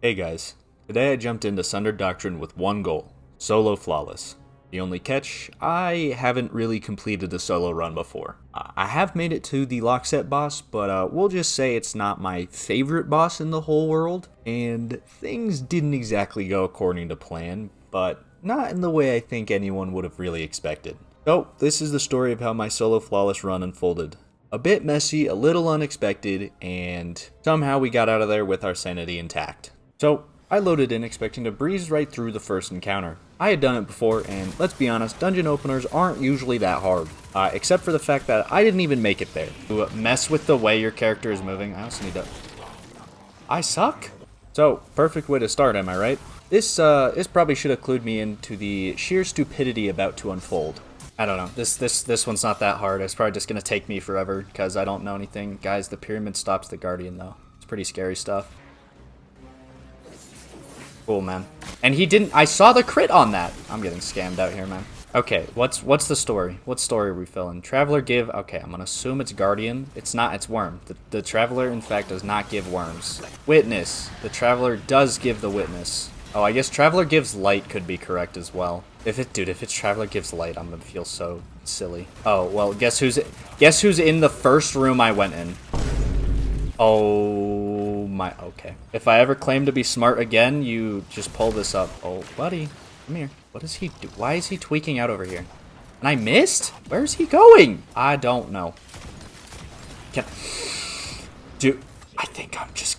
Hey guys, today I jumped into Sundered Doctrine with one goal, solo flawless. The only catch, I haven't really completed a solo run before. I have made it to the lock set boss, but we'll just say it's not my favorite boss in the whole world, and things didn't exactly go according to plan, but not in the way I think anyone would have really expected. So, this is the story of how my solo flawless run unfolded. A bit messy, a little unexpected, and somehow we got out of there with our sanity intact. So, I loaded in expecting to breeze right through the first encounter. I had done it before, and let's be honest, dungeon openers aren't usually that hard. Except for the fact that I didn't even make it there. To mess with the way your character is moving, I also need to... I suck? So, perfect way to start, am I right? This probably should have clued me into the sheer stupidity about to unfold. I don't know, this one's not that hard. It's probably just gonna take me forever, because I don't know anything. Guys, the pyramid stops the guardian, though. It's pretty scary stuff. Cool, man. And he didn't... I saw the crit on that! I'm getting scammed out here, man. Okay, what's the story? What story are we filling? Traveler give... Okay, I'm gonna assume it's Guardian. It's not, it's Worm. The Traveler, in fact, does not give worms. Witness. The Traveler does give the Witness. Oh, I guess Traveler gives light could be correct as well. If it's Traveler gives light, I'm gonna feel so silly. Oh, well, guess who's in the first room I went in? Oh my, okay. If I ever claim to be smart again, you just pull this up. Oh, buddy, come here. What does he do? Why is he tweaking out over here? And I missed? Where's he going? I don't know. Dude, I think I'm just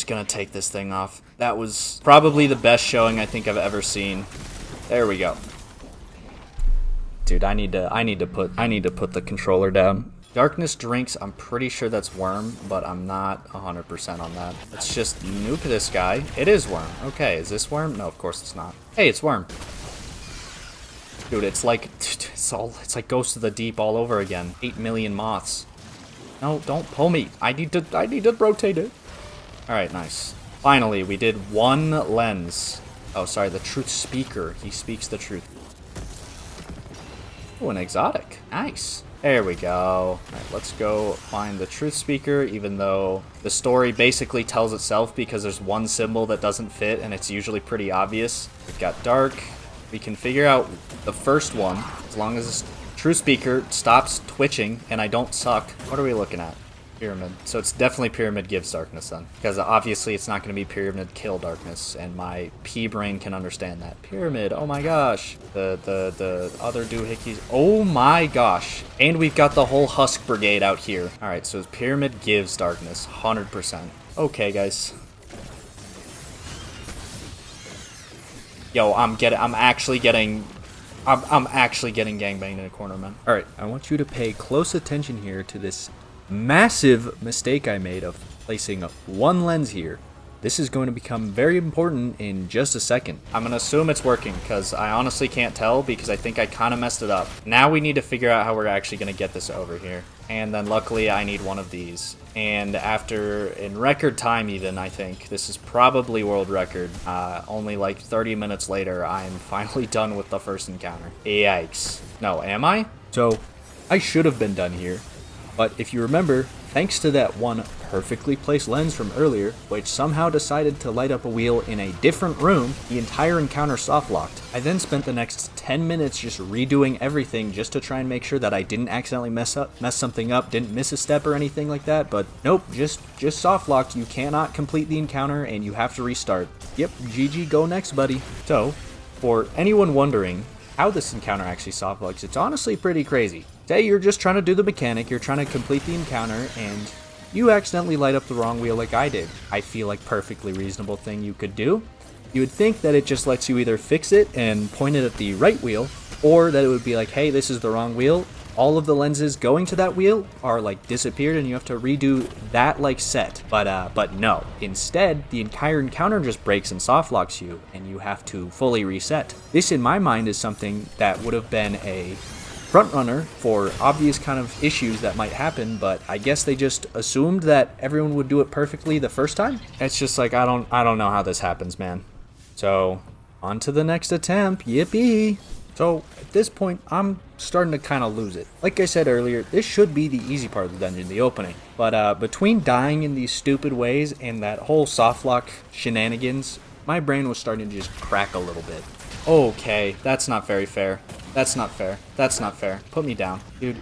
gonna take this thing off. That was probably the best showing I think I've ever seen. There we go. Dude, I need to put the controller down. Darkness drinks, I'm pretty sure that's Worm, but I'm not 100% on that. Let's just nuke this guy. It is Worm. Okay, is this Worm? No, of course it's not. Hey, it's Worm. Dude, it's like Ghost of the Deep all over again. 8 million moths. No, don't pull me. I need to rotate it. Alright, nice. Finally, we did one lens. Oh, sorry, the truth speaker. He speaks the truth. Oh, an exotic. Nice. There we go. Alright, let's go find the truth speaker, even though the story basically tells itself because there's one symbol that doesn't fit, and it's usually pretty obvious. We've got dark. We can figure out the first one, as long as this truth speaker stops twitching and I don't suck. What are we looking at? Pyramid. So it's definitely pyramid gives darkness then. Because obviously it's not going to be pyramid kill darkness, and my pea brain can understand that. Pyramid, oh my gosh. The other doohickeys, oh my gosh. And we've got the whole husk brigade out here. Alright, so pyramid gives darkness, 100%. Okay, guys. Yo, I'm actually getting gangbanged in a corner, man. Alright, I want you to pay close attention here to this massive mistake I made of placing one lens here. This is going to become very important in just a second. I'm going to assume it's working because I honestly can't tell because I think I kind of messed it up. Now we need to figure out how we're actually going to get this over here. And then luckily I need one of these. And after, in record time even, I think, this is probably world record, only like 30 minutes later, I'm finally done with the first encounter. Yikes. No, am I? So, I should have been done here. But if you remember, thanks to that one perfectly placed lens from earlier, which somehow decided to light up a wheel in a different room, the entire encounter soft-locked. I then spent the next 10 minutes just redoing everything just to try and make sure that I didn't accidentally mess something up, didn't miss a step or anything like that, but nope, just soft-locked. You cannot complete the encounter and you have to restart. Yep, GG, go next, buddy. So, for anyone wondering how this encounter actually soft-locks, it's honestly pretty crazy. Say you're just trying to do the mechanic, you're trying to complete the encounter, and you accidentally light up the wrong wheel like I did. I feel like perfectly reasonable thing you could do. You would think that it just lets you either fix it and point it at the right wheel, or that it would be like, hey, this is the wrong wheel. All of the lenses going to that wheel are like disappeared and you have to redo that like set. But no. Instead, the entire encounter just breaks and soft locks you, and you have to fully reset. This in my mind is something that would have been a front runner for obvious kind of issues that might happen, but I guess they just assumed that everyone would do it perfectly the first time. It's just like I don't know how this happens, man. So, on to the next attempt. Yippee! So at this point, I'm starting to kind of lose it. Like I said earlier, this should be the easy part of the dungeon, the opening. But between dying in these stupid ways and that whole softlock shenanigans, my brain was starting to just crack a little bit. Okay, that's not very fair. That's not fair. That's not fair. Put me down. Dude,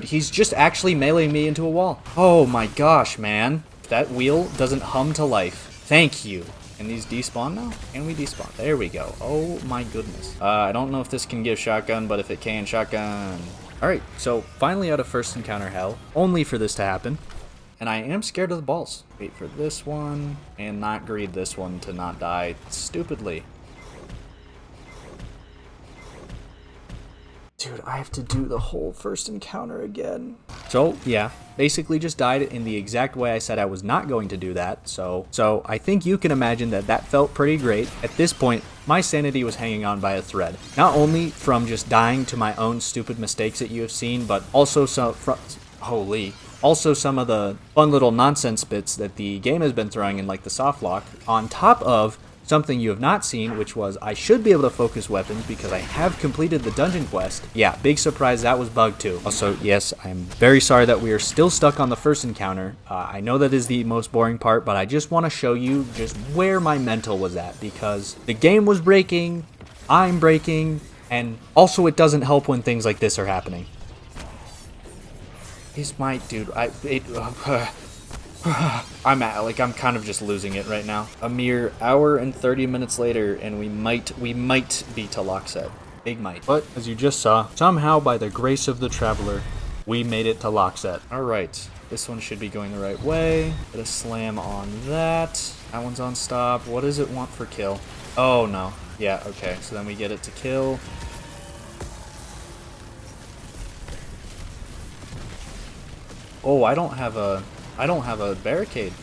he's just actually meleeing me into a wall. Oh my gosh, man. That wheel doesn't hum to life. Thank you. Can these despawn now? Can we despawn? There we go. Oh my goodness. I don't know if this can give shotgun, but if it can, shotgun. Alright, so finally out of first encounter hell. Only for this to happen. And I am scared of the balls. Wait for this one, and not greed this one to not die stupidly. Dude, I have to do the whole first encounter again. So, yeah, basically just died in the exact way I said I was not going to do that. So I think you can imagine that that felt pretty great. At this point, my sanity was hanging on by a thread. Not only from just dying to my own stupid mistakes that you have seen, but also some of the fun little nonsense bits that the game has been throwing in, like the softlock, on top of something you have not seen, which was I should be able to focus weapons because I have completed the dungeon quest. Yeah, big surprise, that was bugged too. Also, yes, I'm very sorry that we are still stuck on the first encounter. I know that is the most boring part, but I just want to show you just where my mental was at, because the game was breaking, I'm breaking, and also it doesn't help when things like this are happening. Is my dude, I'm kind of just losing it right now. A mere hour and 30 minutes later, and we might be to Lockset. Big might. But as you just saw, somehow by the grace of the traveler, we made it to Lockset. Alright, this one should be going the right way. Get a slam on that. That one's on stop. What does it want for kill? Oh no. Yeah, okay. So then we get it to kill. Oh, I don't have a barricade.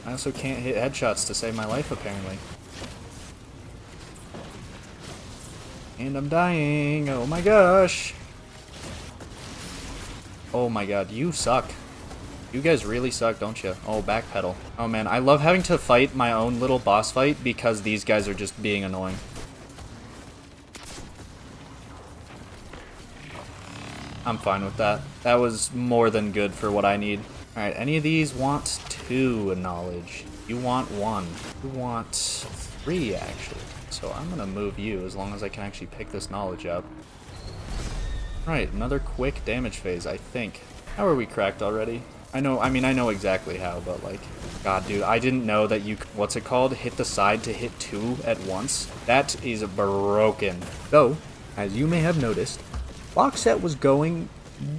I also can't hit headshots to save my life, apparently. And I'm dying. Oh my gosh. Oh my god, you suck. You guys really suck, don't you? Oh, backpedal. Oh man, I love having to fight my own little boss fight because these guys are just being annoying. I'm fine with that. That was more than good for what I need. Alright, any of these want 2 knowledge. You want 1. You want 3, actually. So I'm gonna move you as long as I can actually pick this knowledge up. Alright, another quick damage phase, I think. How are we cracked already? I know exactly how, but like, god dude, I didn't know that you, what's it called? Hit the side to hit 2 at once. That is broken. Though, as you may have noticed, Lockset was going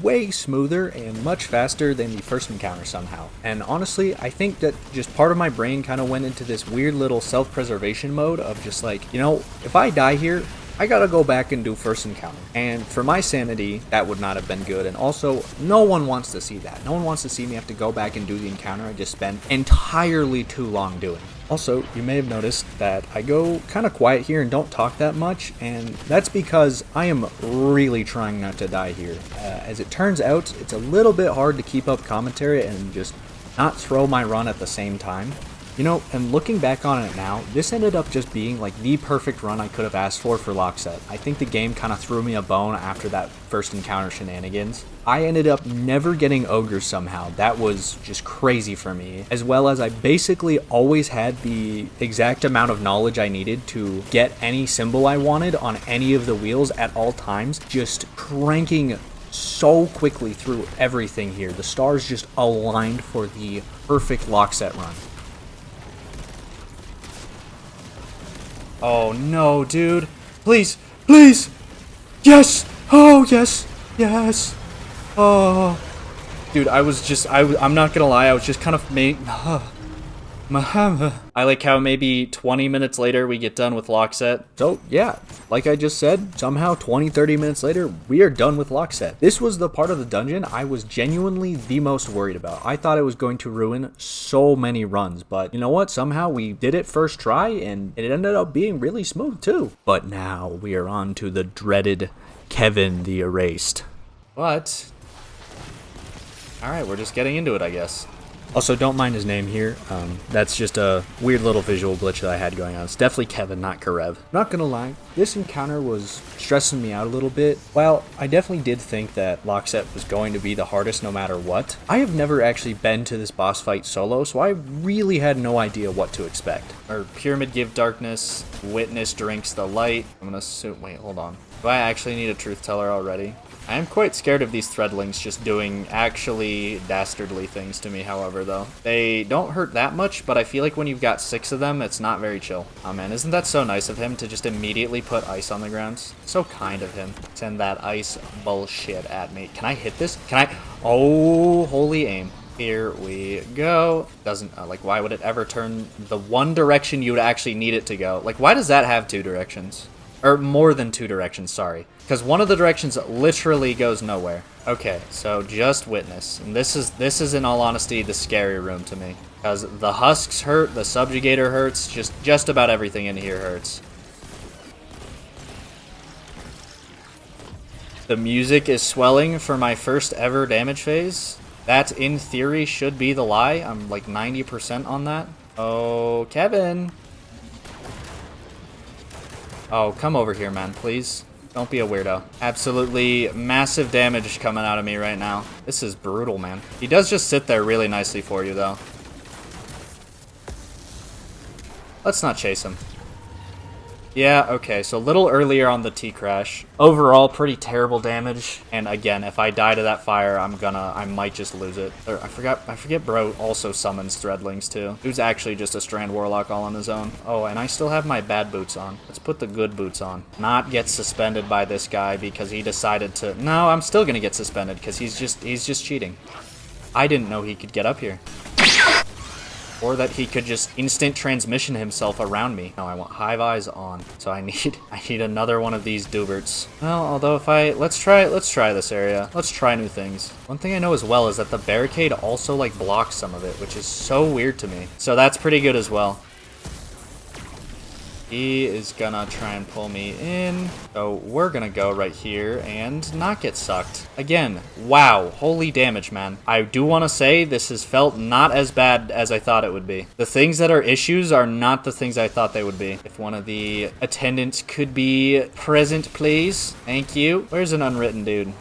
way smoother and much faster than the first encounter somehow. And honestly, I think that just part of my brain kind of went into this weird little self-preservation mode of just like, you know, if I die here, I gotta go back and do first encounter. And for my sanity, that would not have been good. And also, no one wants to see that. No one wants to see me have to go back and do the encounter I just spent entirely too long doing. Also, you may have noticed that I go kind of quiet here and don't talk that much, and that's because I am really trying not to die here. As it turns out, it's a little bit hard to keep up commentary and just not throw my run at the same time. You know, and looking back on it now, this ended up just being like the perfect run I could have asked for Lockset. I think the game kind of threw me a bone after that first encounter shenanigans. I ended up never getting ogres somehow. That was just crazy for me. As well as I basically always had the exact amount of knowledge I needed to get any symbol I wanted on any of the wheels at all times, just cranking so quickly through everything here. The stars just aligned for the perfect Lockset run. Oh no, dude. Please, please. Yes. Oh, yes. Yes. Oh. Dude, I'm not gonna lie, I was just kind of I like how maybe 20 minutes later we get done with Lockset. So yeah, like I just said, somehow 20-30 minutes later we are done with Lockset. This was the part of the dungeon I was genuinely the most worried about. I thought it was going to ruin so many runs, but you know what? Somehow we did it first try and it ended up being really smooth too. But now we are on to the dreaded Kevin the Erased. But alright, we're just getting into it, I guess. Also, don't mind his name here. That's just a weird little visual glitch that I had going on. It's definitely Kevin, not Karev. Not gonna lie, this encounter was stressing me out a little bit. While I definitely did think that Lockset was going to be the hardest no matter what, I have never actually been to this boss fight solo, so I really had no idea what to expect. Our Pyramid give darkness, Witness drinks the light. I'm gonna assume, wait, hold on. Do I actually need a truth teller already? I am quite scared of these threadlings just doing actually dastardly things to me, however, though. They don't hurt that much, but I feel like when you've got 6 of them, it's not very chill. Oh man, isn't that so nice of him to just immediately put ice on the ground? So kind of him. Send that ice bullshit at me. Can I hit this? Can I? Oh, holy aim. Here we go. Doesn't, like, why would it ever turn the one direction you would actually need it to go? Like, why does that have 2 directions? Or more than 2 directions, sorry. Because one of the directions literally goes nowhere. Okay, so just Witness. And this is in all honesty the scary room to me. Because the husks hurt, the subjugator hurts, just about everything in here hurts. The music is swelling for my first ever damage phase. That, in theory, should be the lie. I'm like 90% on that. Oh, Kevin. Oh, come over here, man, please. Don't be a weirdo. Absolutely massive damage coming out of me right now. This is brutal, man. He does just sit there really nicely for you, though. Let's not chase him. Yeah, okay, so a little earlier on the T-Crash. Overall, pretty terrible damage. And again, if I die to that fire, I might just lose it. Or I forget bro also summons Threadlings too. Who's actually just a Strand Warlock all on his own. Oh, and I still have my bad boots on. Let's put the good boots on. Not get suspended by this guy because he decided to... No, I'm still gonna get suspended because he's just cheating. I didn't know he could get up here. Or that he could just instant transmission himself around me. No, I want Hive Eyes on. So I need another one of these Dooberts. Well, although if let's try this area. Let's try new things. One thing I know as well is that the barricade also like blocks some of it, which is so weird to me. So that's pretty good as well. He is gonna try and pull me in. So we're gonna go right here and not get sucked. Again, wow, holy damage, man. I do want to say this has felt not as bad as I thought it would be. The things that are issues are not the things I thought they would be. If one of the attendants could be present, please. Thank you. Where's an unwritten dude?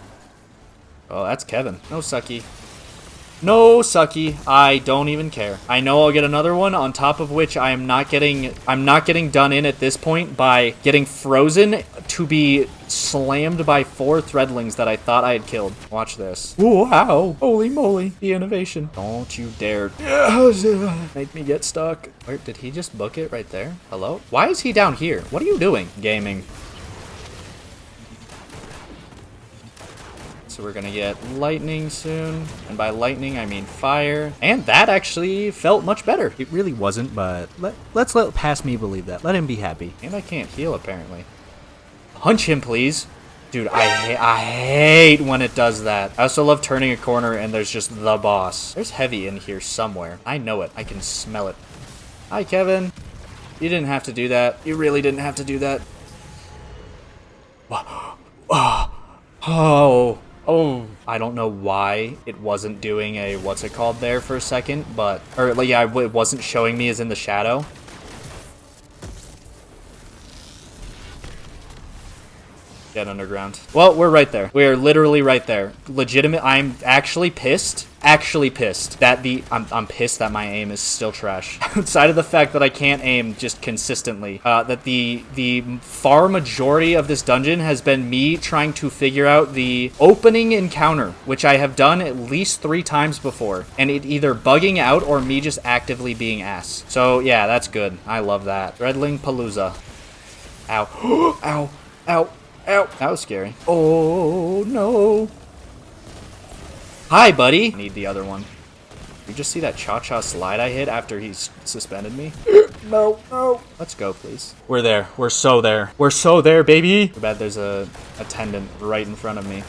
Oh, that's Kevin. No sucky. No, sucky. I don't even care. I know I'll get another one, on top of which I'm not getting done in at this point by getting frozen to be slammed by 4 Threadlings that I thought I had killed. Watch this. Wow. Holy moly. The innovation. Don't you dare make me get stuck. Where did he just book it right there? Hello? Why is he down here? What are you doing? Gaming. So we're gonna get lightning soon, and by lightning I mean fire, and that actually felt much better. It really wasn't, but let's let past me believe that. Let him be happy. And I can't heal apparently. Punch him, please. Dude, I hate when it does that. I also love turning a corner and there's just the boss. There's heavy in here somewhere. I know it. I can smell it. Hi, Kevin. You didn't have to do that. You really didn't have to do that. Oh, I don't know why it wasn't doing a, what's it called there for a second, but, or like, yeah, it wasn't showing me as in the shadow. Get underground. Well, we're right there. We are literally right there. Legitimate. I'm actually pissed. That I'm pissed that my aim is still trash. Outside of the fact that I can't aim just consistently. That the far majority of this dungeon has been me trying to figure out the opening encounter, which I have done at least 3 times before, and it either bugging out or me just actively being ass. So yeah, that's good. I love that. Threadling Palooza. Ow. Ow. Ow. Ow. That was scary. Oh, no. Hi, buddy. Need the other one. You just see that cha-cha slide I hit after he suspended me? No, no. Let's go, please. We're there. We're so there. We're so there, baby. Too bad there's a attendant right in front of me.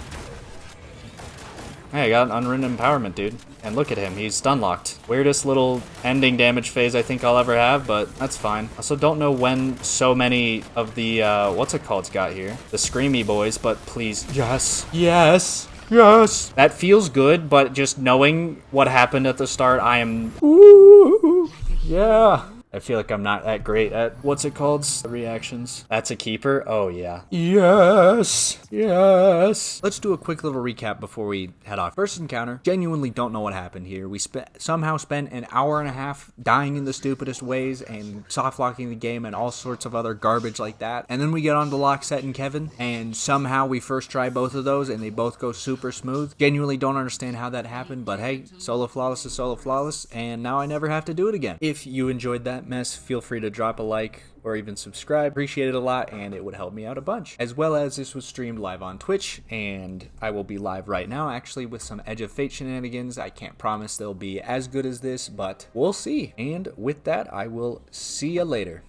Hey, I got an unwritten empowerment, dude. And look at him, he's stun locked. Weirdest little ending damage phase I think I'll ever have, but that's fine. Also don't know when so many of the, what's it called got here? The Screamy boys, but please. Yes. Yes. Yes. That feels good, but just knowing what happened at the start, I am... Ooh, yeah. I feel like I'm not that great at, what's it called? Reactions. That's a keeper? Oh, yeah. Yes. Yes. Let's do a quick little recap before we head off. First encounter, genuinely don't know what happened here. We somehow spent an hour and a half dying in the stupidest ways and soft-locking the game and all sorts of other garbage like that. And then we get on to Lockset and Kevin, and somehow we first try both of those and they both go super smooth. Genuinely don't understand how that happened, but hey, solo flawless is solo flawless, and now I never have to do it again. If you enjoyed that mess, feel free to drop a like or even subscribe. Appreciate it a lot, and it would help me out a bunch. As well as this was streamed live on Twitch, and I will be live right now actually with some Edge of Fate shenanigans. I can't promise they'll be as good as this, but we'll see. And with that, I will see you later.